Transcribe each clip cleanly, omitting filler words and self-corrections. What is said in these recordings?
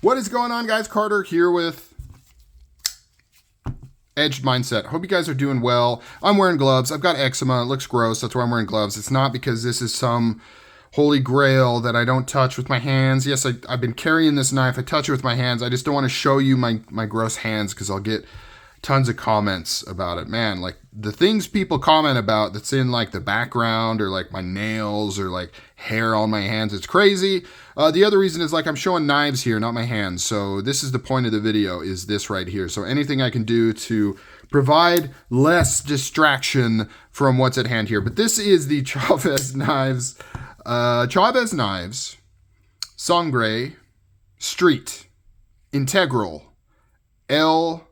What is going on, guys? Carter here with Edged Mindset. Hope you guys are doing well. I'm wearing gloves. I've got eczema. It looks gross. That's why I'm wearing gloves. It's not because this is some holy grail that I don't touch with my hands. Yes, I've been carrying this knife. I touch it with my hands. I just don't want to show you my gross hands because I'll get tons of comments about it. Man, like the things people comment about that's in like the background or like my nails or like hair on my hands, it's crazy. The other reason is like I'm showing knives here, not my hands. So this is the point of the video, is this right here. So anything I can do to provide less distraction from what's at hand here. But this is the Chavez knives, Sangre, Street, Integral, El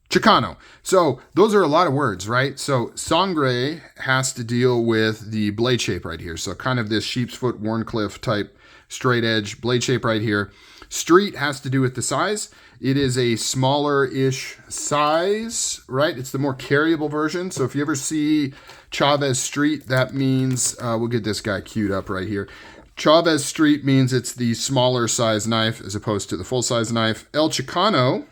Chicano. So those are a lot of words, right? So Sangre has to deal with the blade shape right here. So kind of this sheep's foot, Warncliffe type straight edge blade shape right here. Street has to do with the size. It is a smaller-ish size, right? It's the more carryable version. So if you ever see Chavez Street, that means, we'll get this guy queued up right here. Chavez Street means it's the smaller size knife as opposed to the full-size knife. El Chicano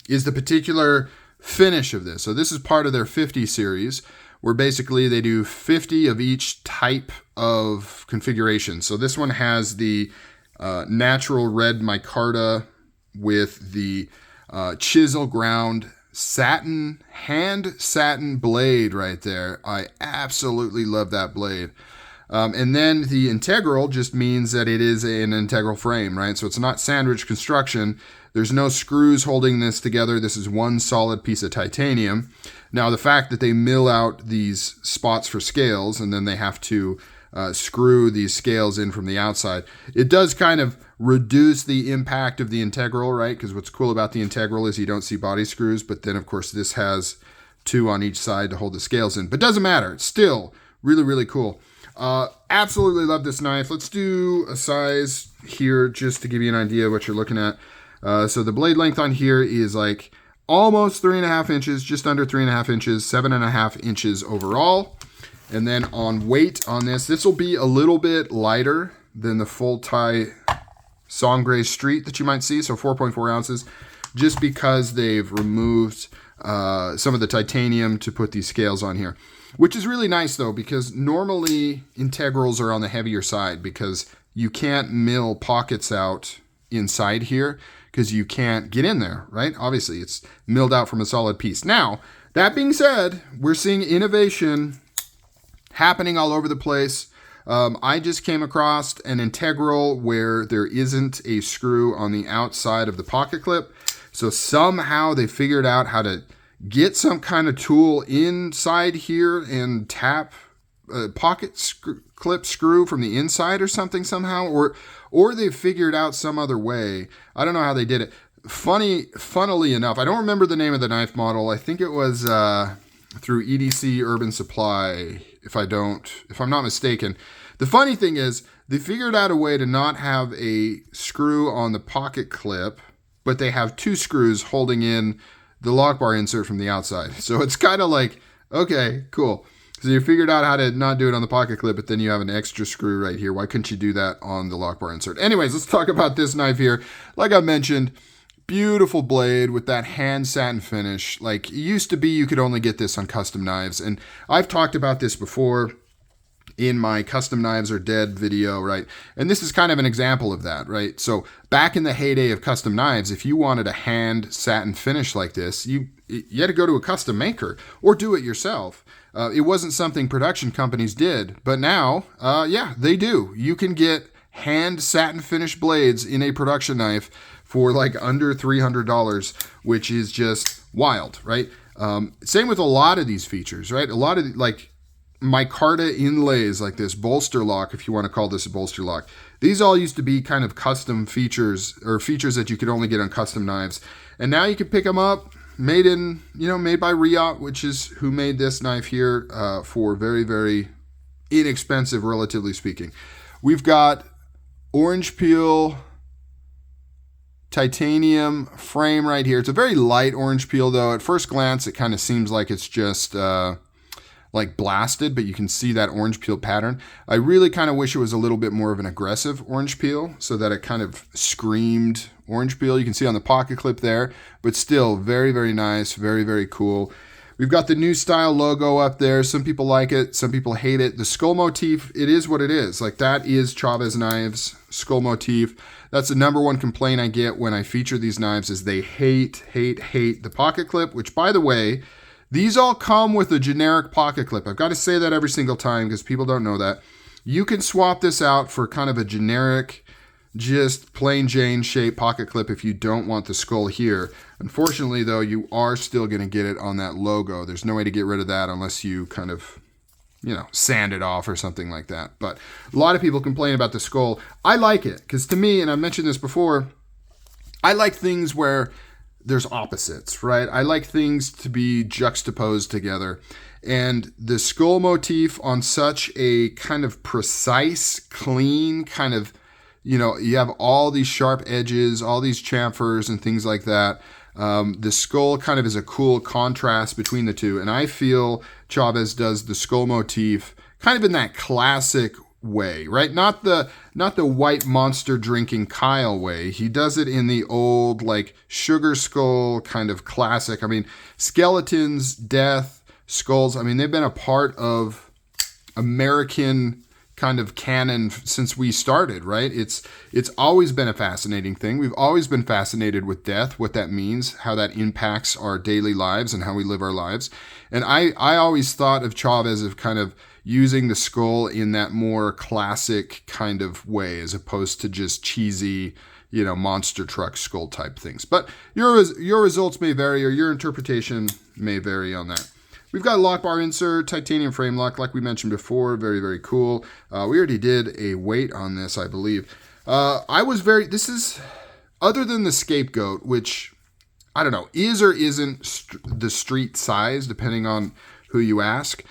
is the particular finish of this. So this is part of their 50 series, where basically they do 50 of each type of configuration. So this one has the natural red micarta with the chisel ground hand satin blade right there. I absolutely love that blade. And then the integral just means that it is an integral frame, right? So it's not sandwich construction. There's no screws holding this together. This is one solid piece of titanium. Now, the fact that they mill out these spots for scales and then they have to screw these scales in from the outside, it does kind of reduce the impact of the integral, right? Because what's cool about the integral is you don't see body screws, but then, of course, this has two on each side to hold the scales in. But doesn't matter. It's still really, really cool. Absolutely love this knife. Let's do a size here just to give you an idea of what you're looking at. So the blade length on here is like almost 3.5 inches, just under 3.5 inches, 7.5 inches overall. And then on weight on this will be a little bit lighter than the full tie Sangre Street that you might see. So 4.4 ounces, just because they've removed some of the titanium to put these scales on here. Which is really nice though, because normally integrals are on the heavier side because you can't mill pockets out inside here because you can't get in there, right? Obviously, it's milled out from a solid piece. Now, that being said, we're seeing innovation happening all over the place. I just came across an integral where there isn't a screw on the outside of the pocket clip. So somehow they figured out how to get some kind of tool inside here and tap a pocket clip screw from the inside or something somehow, or they figured out some other way. I don't know how they did it. Funnily enough, I don't remember the name of the knife model. I think it was through EDC Urban Supply, if I'm not mistaken. The funny thing is they figured out a way to not have a screw on the pocket clip, but they have two screws holding in the lock bar insert from the outside. So it's kind of like, okay, cool. So you figured out how to not do it on the pocket clip, but then you have an extra screw right here. Why couldn't you do that on the lock bar insert? Anyways, let's talk about this knife here. Like I mentioned, beautiful blade with that hand satin finish. Like it used to be, you could only get this on custom knives. And I've talked about this before in my Custom Knives Are Dead video, right? And this is kind of an example of that, right? So back in the heyday of custom knives, if you wanted a hand satin finish like this, you had to go to a custom maker or do it yourself. It wasn't something production companies did, but now, yeah, they do. You can get hand satin finish blades in a production knife for like under $300, which is just wild, right? Same with a lot of these features, right? A lot of like micarta inlays like this, bolster lock, if you want to call this a bolster lock. These all used to be kind of custom features or features that you could only get on custom knives. And now you can pick them up, made by Riot, which is who made this knife here for very, very inexpensive, relatively speaking. We've got orange peel titanium frame right here. It's a very light orange peel though. At first glance, it kind of seems like it's just like blasted, but you can see that orange peel pattern. I really kind of wish it was a little bit more of an aggressive orange peel so that it kind of screamed orange peel. You can see on the pocket clip there, but still very, very nice, very, very cool. We've got the new style logo up there. Some people like it, some people hate it. The skull motif, it is what it is. Like, that is Chavez knives, skull motif. That's the number one complaint I get when I feature these knives is they hate the pocket clip, which, by the way, these all come with a generic pocket clip. I've got to say that every single time because people don't know that. You can swap this out for kind of a generic, just plain Jane shape pocket clip if you don't want the skull here. Unfortunately, though, you are still going to get it on that logo. There's no way to get rid of that unless you kind of, you know, sand it off or something like that. But a lot of people complain about the skull. I like it because, to me, and I mentioned this before, I like things where there's opposites, right? I like things to be juxtaposed together. And the skull motif on such a kind of precise, clean kind of, you know, you have all these sharp edges, all these chamfers and things like that. The skull kind of is a cool contrast between the two. And I feel Chavez does the skull motif kind of in that classic way, right? Not the white monster drinking Kyle way. He does it in the old, like, sugar skull kind of classic. I mean, skeletons, death, skulls, I mean, they've been a part of American kind of canon since we started, right? It's always been a fascinating thing. We've always been fascinated with death, what that means, how that impacts our daily lives and how we live our lives. And I always thought of Chavez as kind of using the skull in that more classic kind of way as opposed to just cheesy, you know, monster truck skull type things. But your results may vary, or your interpretation may vary on that. We've got a lock bar insert, titanium frame lock, like we mentioned before. Very, very cool. We already did a weight on this, I believe. This is, other than the scapegoat, which, I don't know, is or isn't the street size, depending on who you ask.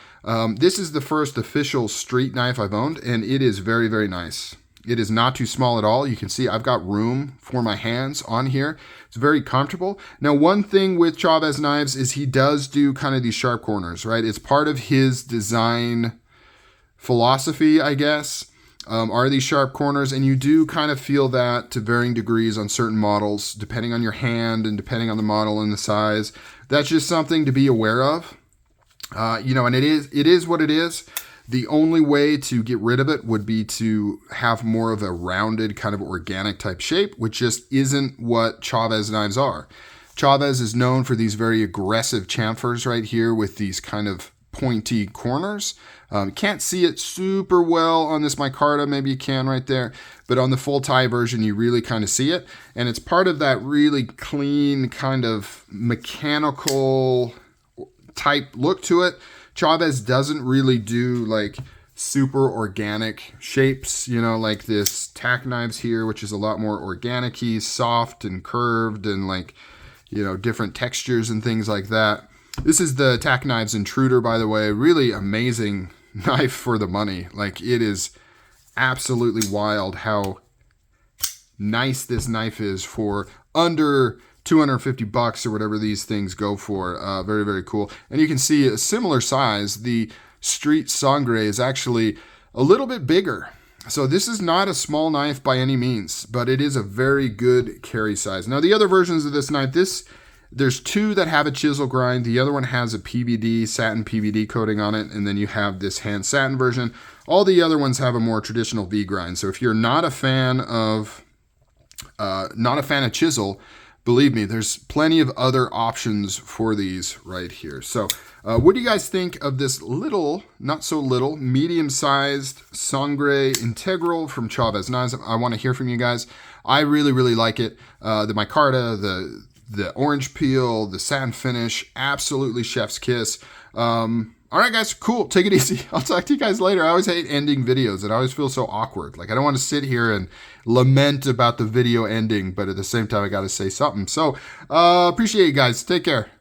This is the first official street knife I've owned, and it is very, very nice. It is not too small at all. You can see I've got room for my hands on here. It's very comfortable. Now, one thing with Chavez knives is he does do kind of these sharp corners, right? It's part of his design philosophy, I guess, are these sharp corners. And you do kind of feel that to varying degrees on certain models, depending on your hand and depending on the model and the size. That's just something to be aware of. You know, and it is what it is. The only way to get rid of it would be to have more of a rounded kind of organic type shape, which just isn't what Chavez knives are. Chavez is known for these very aggressive chamfers right here with these kind of pointy corners. Can't see it super well on this micarta. Maybe you can right there. But on the full tie version, you really kind of see it. And it's part of that really clean kind of mechanical type look to it. Chavez doesn't really do like super organic shapes, you know, like this tack knives here, which is a lot more organic-y, soft and curved and like, you know, different textures and things like that. This is the tack knives intruder, by the way. Really amazing knife for the money. Like, it is absolutely wild how nice this knife is for under $250 or whatever these things go for. Very, very cool. And you can see a similar size. The Street Sangre is actually a little bit bigger. So this is not a small knife by any means, but it is a very good carry size. Now, the other versions of this knife, there's two that have a chisel grind. The other one has a PVD, satin PVD coating on it. And then you have this hand satin version. All the other ones have a more traditional V grind. So if you're not a fan of chisel, believe me, there's plenty of other options for these right here. So what do you guys think of this little, not so little, medium-sized Sangre Integral from Chavez Knives? I want to hear from you guys. I really, really like it. The micarta, the orange peel, the satin finish, absolutely chef's kiss. All right, guys, cool. Take it easy. I'll talk to you guys later. I always hate ending videos. It always feels so awkward. Like, I don't want to sit here and lament about the video ending, but at the same time, I got to say something. So, appreciate you guys. Take care.